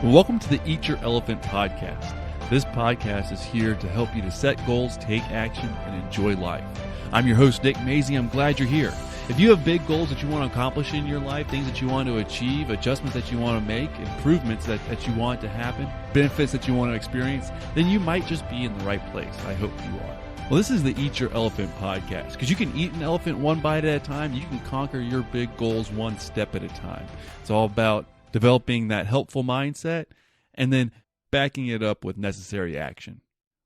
Welcome to the Eat Your Elephant podcast. This podcast is here to help you to set goals, take action, and enjoy life. I'm your host, Nick Mazie. I'm glad you're here. If you have big goals that you want to accomplish in your life, things that you want to achieve, adjustments that you want to make, improvements that you want to happen, benefits that you want to experience, then you might just be in the right place. I hope you are. Well, this is the Eat Your Elephant podcast, because you can eat an elephant one bite at a time. You can conquer your big goals one step at a time. It's all about developing that helpful mindset and then backing it up with necessary action.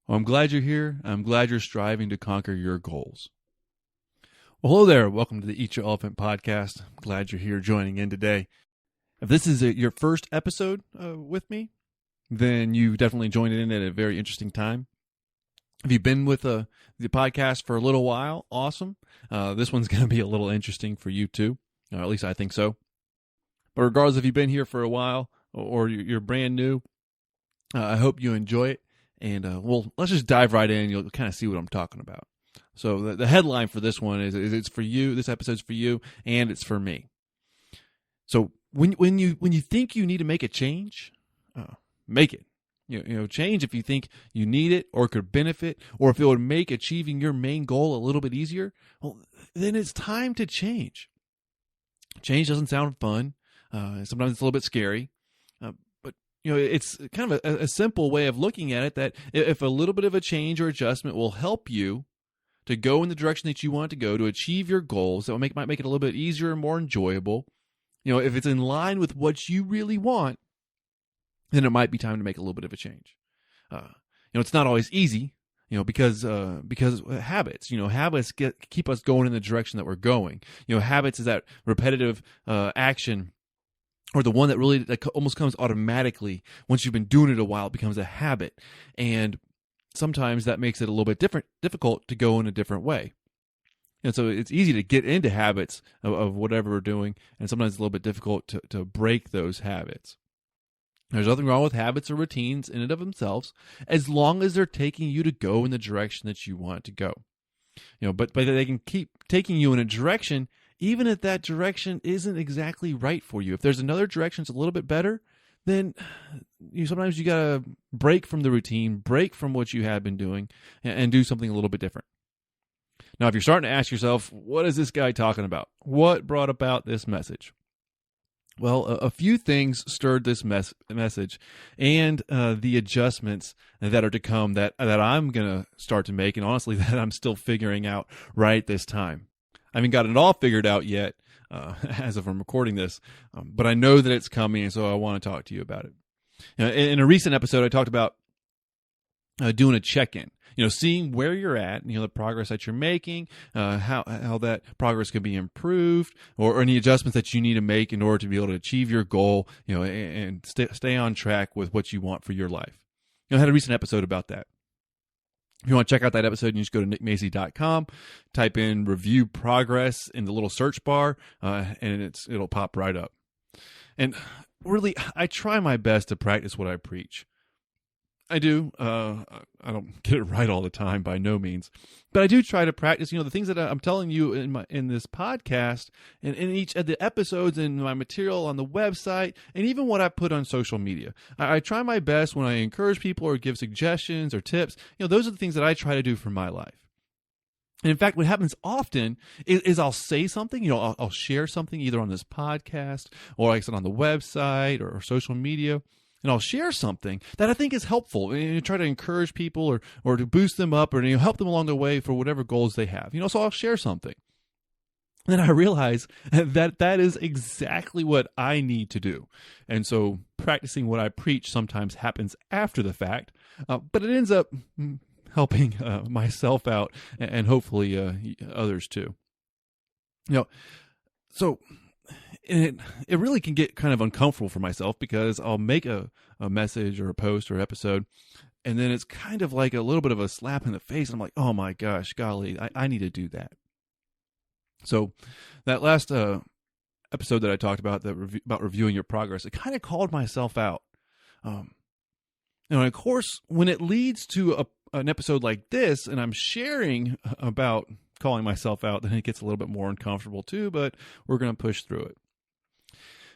Well, I'm glad you're here. I'm glad you're striving to conquer your goals. Well, hello there. Welcome to the Eat Your Elephant podcast. I'm glad you're here joining in today. If this is your first episode with me, then you definitely joined in at a very interesting time. If you've been with the podcast for a little while, awesome. This one's going to be a little interesting for you too, or at least I think so. But regardless if you've been here for a while or you're brand new, I hope you enjoy it. And let's just dive right in. You'll kind of see what I'm talking about. So the headline for this one is it's for you. This episode's for you, and it's for me. So when you think you need to make a change, make it. You know, change if you think you need it or could benefit, or if it would make achieving your main goal a little bit easier. Well, then it's time to change. Change doesn't sound fun. Sometimes it's a little bit scary, but you know, it's kind of a simple way of looking at it, that if a little bit of a change or adjustment will help you to go in the direction that you want to go to achieve your goals, that might make it a little bit easier and more enjoyable. You know, if it's in line with what you really want, then it might be time to make a little bit of a change. It's not always easy, because habits, habits keep us going in the direction that we're going. Habits is that repetitive action, or the one that really almost comes automatically. Once you've been doing it a while, it becomes a habit. And sometimes that makes it a little bit difficult to go in a different way. And so it's easy to get into habits of whatever we're doing, and sometimes it's a little bit difficult to break those habits. There's nothing wrong with habits or routines in and of themselves, as long as they're taking you to go in the direction that you want to go. But they can keep taking you in a direction, even if that direction isn't exactly right for you. If there's another direction that's a little bit better, then sometimes you got to break from the routine, break from what you had been doing, and do something a little bit different. Now, if you're starting to ask yourself, what is this guy talking about? What brought about this message? Well, a few things stirred this message and the adjustments that are to come that I'm going to start to make, and honestly that I'm still figuring out right this time. I haven't got it all figured out yet as of I'm recording this, but I know that it's coming, and so I want to talk to you about it. In a recent episode, I talked about doing a check-in, seeing where you're at, the progress that you're making, how that progress can be improved, or any adjustments that you need to make in order to be able to achieve your goal, and stay on track with what you want for your life. I had a recent episode about that. If you want to check out that episode, you just go to nickmazie.com, type in review progress in the little search bar, and it'll pop right up. And really, I try my best to practice what I preach. I do. I don't get it right all the time, by no means, but I do try to practice. The things that I'm telling you in this podcast, and in each of the episodes, and my material on the website, and even what I put on social media. I try my best when I encourage people or give suggestions or tips. Those are the things that I try to do for my life. And in fact, what happens often is I'll say something. I'll share something either on this podcast or, like I said, on the website or social media. And I'll share something that I think is helpful, and try to encourage people or to boost them up, or help them along the way for whatever goals they have. So I'll share something. And then I realize that is exactly what I need to do. And so practicing what I preach sometimes happens after the fact, but it ends up helping myself out, and hopefully others too. So it really can get kind of uncomfortable for myself, because I'll make a message or a post or episode, and then it's kind of like a little bit of a slap in the face. And I'm like, oh my gosh, golly, I need to do that. So that last episode that I talked about, about reviewing your progress, it kind of called myself out. And of course, when it leads to an episode like this, and I'm sharing about calling myself out, then it gets a little bit more uncomfortable too, but we're going to push through it.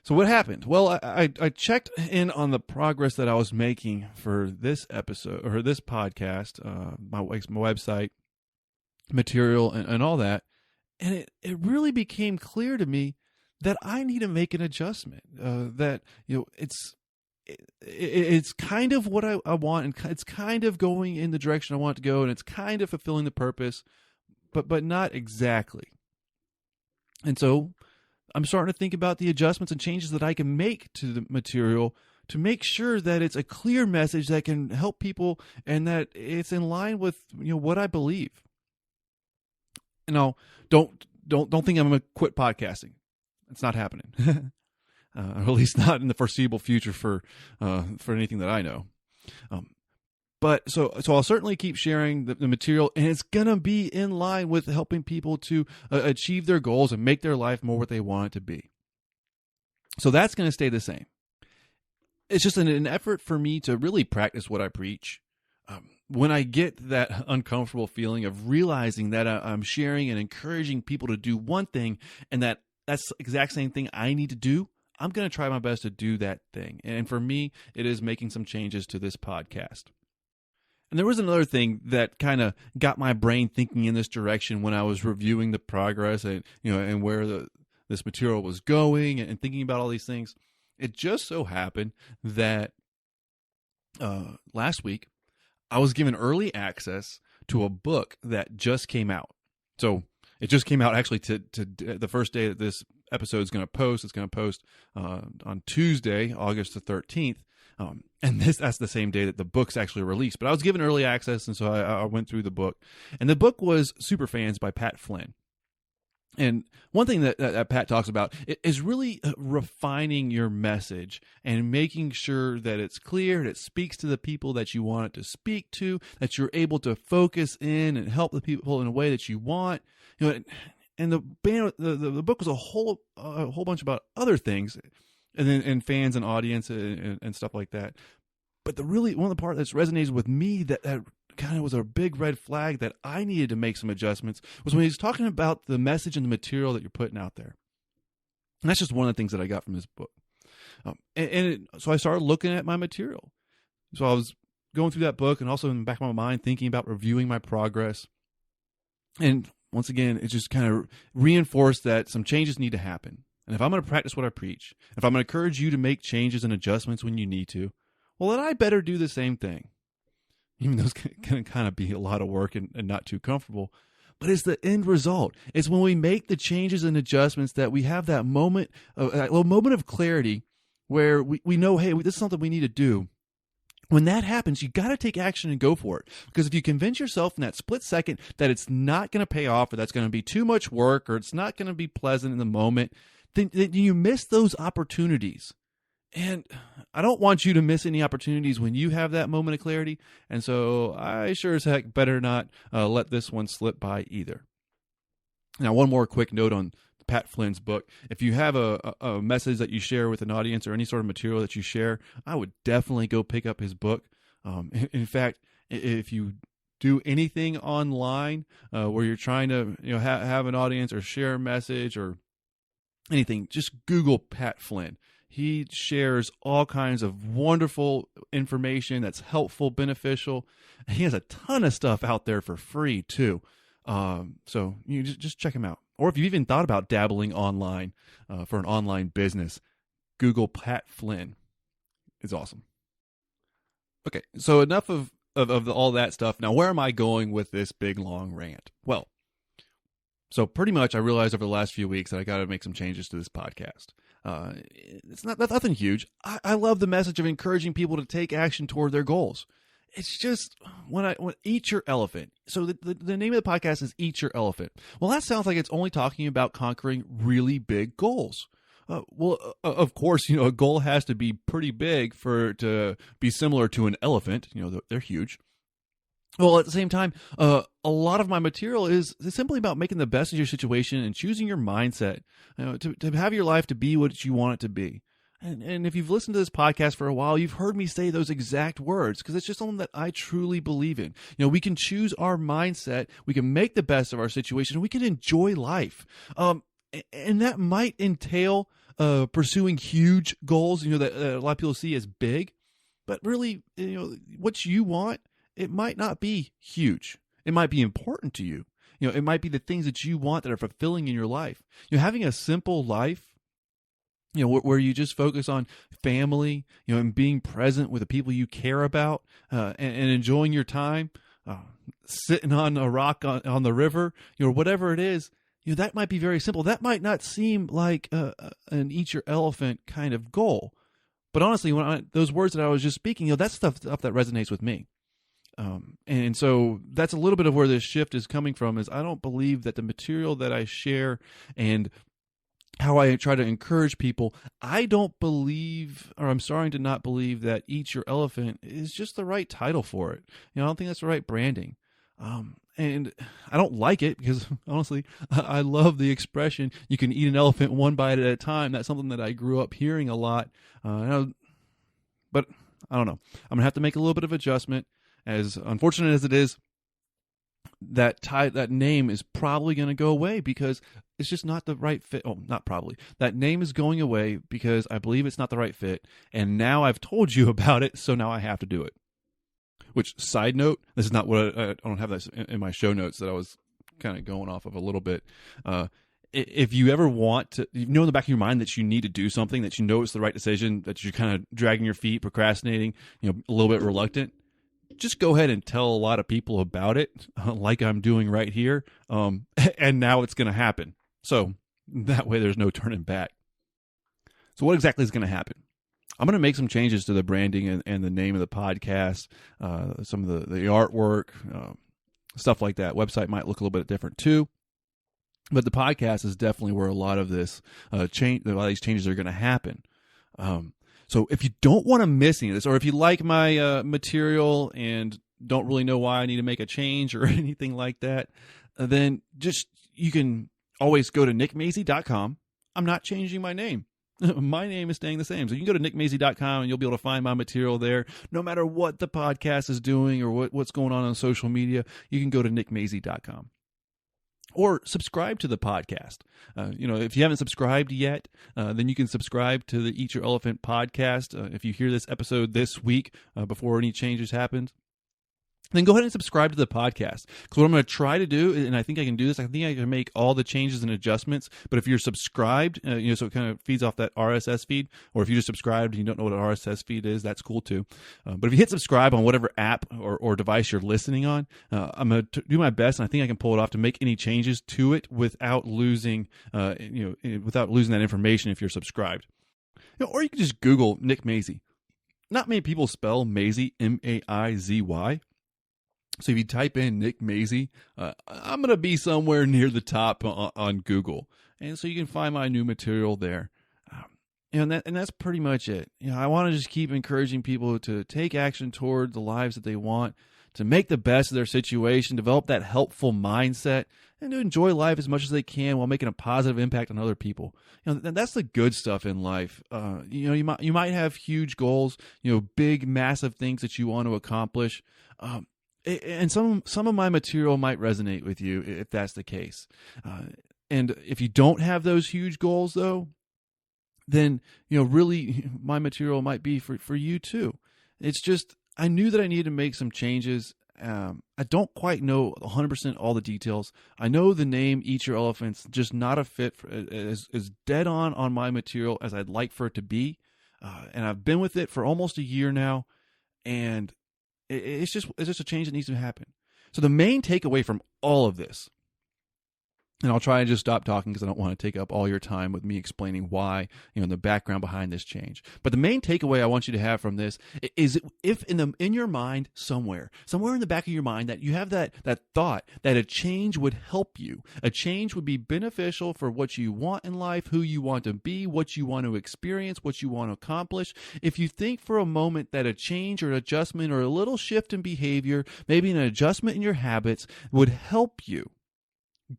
So what happened? Well, I checked in on the progress that I was making for this episode or this podcast, my website material and all that. And it really became clear to me that I need to make an adjustment, that, it's kind of what I want, and it's kind of going in the direction I want to go, and it's kind of fulfilling the purpose, but not exactly. And so I'm starting to think about the adjustments and changes that I can make to the material to make sure that it's a clear message that can help people and that it's in line with what I believe. Don't think I'm going to quit podcasting. It's not happening, or at least not in the foreseeable future for anything that I know. But so I'll certainly keep sharing the material, and it's going to be in line with helping people to achieve their goals and make their life more what they want it to be. So that's going to stay the same. It's just an effort for me to really practice what I preach. When I get that uncomfortable feeling of realizing that I'm sharing and encouraging people to do one thing, and that's the exact same thing I need to do, I'm going to try my best to do that thing. And for me, it is making some changes to this podcast. And there was another thing that kind of got my brain thinking in this direction when I was reviewing the progress and and where this material was going and thinking about all these things. It just so happened that last week I was given early access to a book that just came out. So it just came out actually to the first day that this episode is going to post. It's going to post on Tuesday, August the 13th. And that's the same day that the book's actually released. But I was given early access, and so I went through the book. And the book was Superfans by Pat Flynn. And one thing that Pat talks about is really refining your message and making sure that it's clear, and it speaks to the people that you want it to speak to, that you're able to focus in and help the people in a way that you want. And the book was a whole bunch about other things, and fans and audience and stuff like that. But one of the part that's resonated with me that kind of was a big red flag that I needed to make some adjustments was when he's talking about the message and the material that you're putting out there. And that's just one of the things that I got from this book. So I started looking at my material. So I was going through that book and also in the back of my mind thinking about reviewing my progress. And once again, it just kind of reinforced that some changes need to happen. And if I'm going to practice what I preach, if I'm going to encourage you to make changes and adjustments when you need to, well, then I better do the same thing. Even though it's going to kind of be a lot of work and not too comfortable. But it's the end result. It's when we make the changes and adjustments that we have that moment of clarity where we know, hey, this is something we need to do. When that happens, you got to take action and go for it. Because if you convince yourself in that split second that it's not going to pay off, or that's going to be too much work, or it's not going to be pleasant in the moment, then you miss those opportunities. And I don't want you to miss any opportunities when you have that moment of clarity. And so I sure as heck better not let this one slip by either. Now, one more quick note on Pat Flynn's book. If you have a message that you share with an audience or any sort of material that you share, I would definitely go pick up his book. In fact, if you do anything online where you're trying to have an audience or share a message or anything, just Google Pat Flynn. He shares all kinds of wonderful information that's helpful, beneficial. He has a ton of stuff out there for free too. So you just check him out. Or if you even thought about dabbling online for an online business, Google Pat Flynn. It's awesome. Okay, so enough of all that stuff. Now, where am I going with this big, long rant? Well, so pretty much I realized over the last few weeks that I got to make some changes to this podcast. It's nothing huge. I love the message of encouraging people to take action toward their goals. It's just when Eat Your Elephant. So the name of the podcast is Eat Your Elephant. Well, that sounds like it's only talking about conquering really big goals. Of course, a goal has to be pretty big for it to be similar to an elephant. They're huge. Well, at the same time, a lot of my material is simply about making the best of your situation and choosing your mindset to have your life to be what you want it to be. And if you've listened to this podcast for a while, you've heard me say those exact words because it's just something that I truly believe in. We can choose our mindset, we can make the best of our situation, and we can enjoy life. And that might entail pursuing huge goals, that a lot of people see as big, but really, what you want, it might not be huge. It might be important to you. It might be the things that you want that are fulfilling in your life. Having a simple life, where you just focus on family, and being present with the people you care about, and enjoying your time, sitting on a rock on the river, whatever it is, that might be very simple. That might not seem like an eat your elephant kind of goal. But honestly, those words that I was just speaking, that's stuff that resonates with me. And so that's a little bit of where this shift is coming from, is I don't believe that the material that I share and how I try to encourage people, I don't believe, or I'm starting to not believe, that Eat Your Elephant is just the right title for it. I don't think that's the right branding. And I don't like it because, honestly, I love the expression, you can eat an elephant one bite at a time. That's something that I grew up hearing a lot. But I don't know. I'm going to have to make a little bit of adjustment. As unfortunate as it is, that name is probably going to go away because it's just not the right fit. Oh, not probably. That name is going away because I believe it's not the right fit. And now I've told you about it, so now I have to do it. Which, side note, this is not what I don't have this in my show notes that I was kind of going off of a little bit. If you ever want to, in the back of your mind that you need to do something, that it's the right decision, that you're kind of dragging your feet, procrastinating, a little bit reluctant, just go ahead and tell a lot of people about it, like I'm doing right here, and now it's going to happen. So that way there's no turning back. So what exactly is going to happen? I'm going to make some changes to the branding and the name of the podcast, some of the artwork, stuff like that. Website might look a little bit different too. But the podcast is definitely where a lot of this change, a lot of these changes are going to happen. So if you don't want to miss any of this, or if you like my material and don't really know why I need to make a change or anything like that, then you can always go to nickmazy.com. I'm not changing my name. My name is staying the same. So you can go to nickmazy.com and you'll be able to find my material there. No matter what the podcast is doing or what's going on social media, you can go to nickmazy.com. Or subscribe to the podcast. If you haven't subscribed yet, then you can subscribe to the Eat Your Elephant podcast. If you hear this episode this week before any changes happen, then go ahead and subscribe to the podcast. Because what I'm going to try to do, and I think I can do this, I think I can make all the changes and adjustments. But if you're subscribed, so it kind of feeds off that RSS feed. Or if you just subscribed and you don't know what an RSS feed is, that's cool too. But if you hit subscribe on whatever app or device you're listening on, I'm going to do my best, and I think I can pull it off to make any changes to it without losing, without losing that information if you're subscribed. Or you can just Google Nick Mazy. Not many people spell Mazy, M-A-I-Z-Y. So if you type in Nick Mazy, I'm going to be somewhere near the top on Google. And so you can find my new material there. And that's pretty much it. I want to just keep encouraging people to take action toward the lives that they want, to make the best of their situation, develop that helpful mindset, and to enjoy life as much as they can while making a positive impact on other people. That's the good stuff in life. You might have huge goals, big, massive things that you want to accomplish. And some of my material might resonate with you if that's the case. And if you don't have those huge goals, though, then, really my material might be for you too. It's just, I knew that I needed to make some changes. I don't quite know 100% all the details. I know the name Eat Your Elephant's just not a fit as dead on my material as I'd like for it to be. And I've been with it for almost a year now. And it's just a change that needs to happen. So the main takeaway from all of this, and I'll try and just stop talking because I don't want to take up all your time with me explaining why, the background behind this change. But the main takeaway I want you to have from this is if in your mind somewhere in the back of your mind that you have that thought that a change would help you, a change would be beneficial for what you want in life, who you want to be, what you want to experience, what you want to accomplish. If you think for a moment that a change or adjustment or a little shift in behavior, maybe an adjustment in your habits would help you,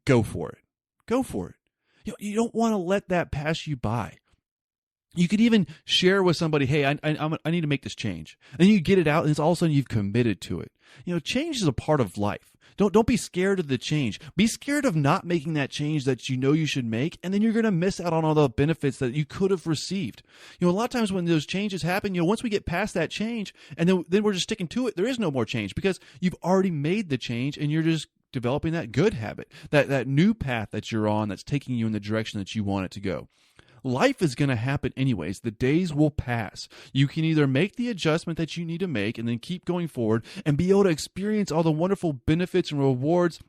go for it. Go for it. You don't want to let that pass you by. You could even share with somebody, hey, I need to make this change. And you get it out, and it's all of a sudden you've committed to it. Change is a part of life. Don't be scared of the change. Be scared of not making that change that you know you should make, and then you're going to miss out on all the benefits that you could have received. A lot of times when those changes happen, once we get past that change, and then we're just sticking to it, there is no more change because you've already made the change, and you're just developing that good habit, that new path that you're on that's taking you in the direction that you want it to go. Life is going to happen anyways. The days will pass. You can either make the adjustment that you need to make and then keep going forward and be able to experience all the wonderful benefits and rewards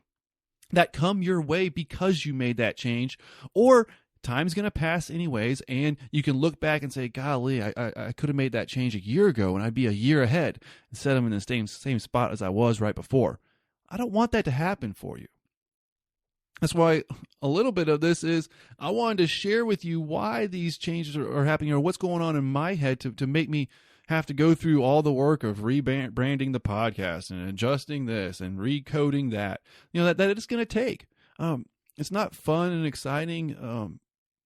that come your way because you made that change, or time's going to pass anyways, and you can look back and say, golly, I could have made that change a year ago and I'd be a year ahead instead of in the same spot as I was right before. I don't want that to happen for you. That's why a little bit of this is I wanted to share with you why these changes are happening, or what's going on in my head to make me have to go through all the work of rebranding the podcast and adjusting this and recoding that. That it's going to take. It's not fun and exciting,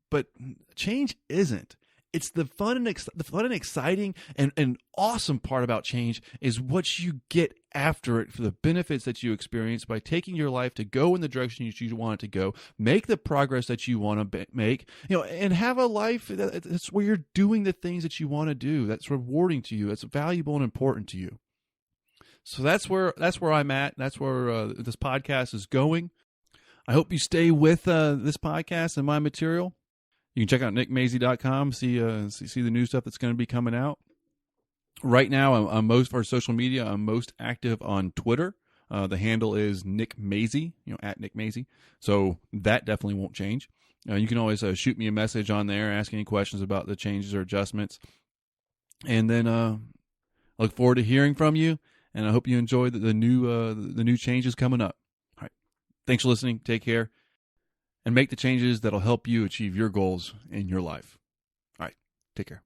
but change isn't. It's the fun and exciting and awesome part about change is what you get after it, for the benefits that you experience by taking your life to go in the direction you want it to go, make the progress that you want to make, and have a life that's where you're doing the things that you want to do, that's rewarding to you, that's valuable and important to you. So that's where I'm at. That's where this podcast is going. I hope you stay with this podcast and my material. You can check out nickmazey.com, see the new stuff that's going to be coming out. Right now, I'm most for social media. I'm most active on Twitter. The handle is Nick Mazey, at Nick Mazey. So that definitely won't change. You can always shoot me a message on there, ask any questions about the changes or adjustments. And then I look forward to hearing from you. And I hope you enjoy the new changes coming up. All right. Thanks for listening. Take care. And make the changes that'll help you achieve your goals in your life. All right. Take care.